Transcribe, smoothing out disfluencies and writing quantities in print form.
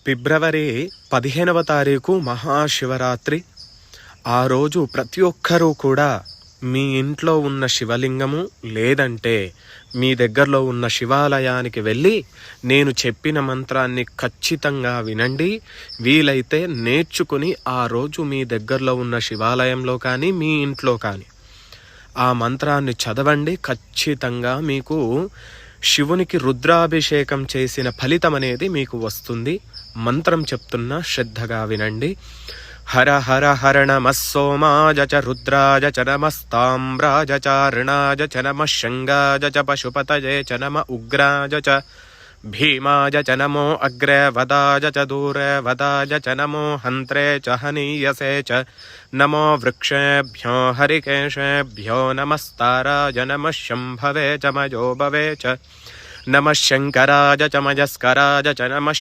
ఫిబ్రవరి 15వ తారీఖు మహాశివరాత్రి. ఆ రోజు ప్రతి ఒక్కరూ కూడా మీ ఇంట్లో ఉన్న శివలింగము లేదంటే మీ దగ్గరలో ఉన్న శివాలయానికి వెళ్ళి నేను చెప్పిన మంత్రాన్ని ఖచ్చితంగా వినండి. వీలైతే నేర్చుకుని ఆ రోజు మీ దగ్గరలో ఉన్న శివాలయంలో కానీ మీ ఇంట్లో కానీ ఆ మంత్రాన్ని చదవండి. ఖచ్చితంగా మీకు శివునికి రుద్రాభిషేకం చేసిన ఫలితం అనేది మీకు వస్తుంది. మంత్రం చెప్తున్నా, శ్రద్ధగా వినండి. హర హర హర నమః సోమాయ చ రుద్రాయ చ నమస్తామ్రాయ చ రుణాయ చ నమః శంగాయ చ పశుపతయే చ నమః ఉగ్రాయ చ భీమాయ చ నమో అగ్రే వదాయ చ దూరే వదాయ చ నమో హంత్రే చ హనీయసే చ నమో వృక్షేభ్యో హరికేశేభ్యో నమస్తారాయ నమః శంభవే చ మయోభవే చ నమః శంకరాయ చ మయస్కరాయ చ నమః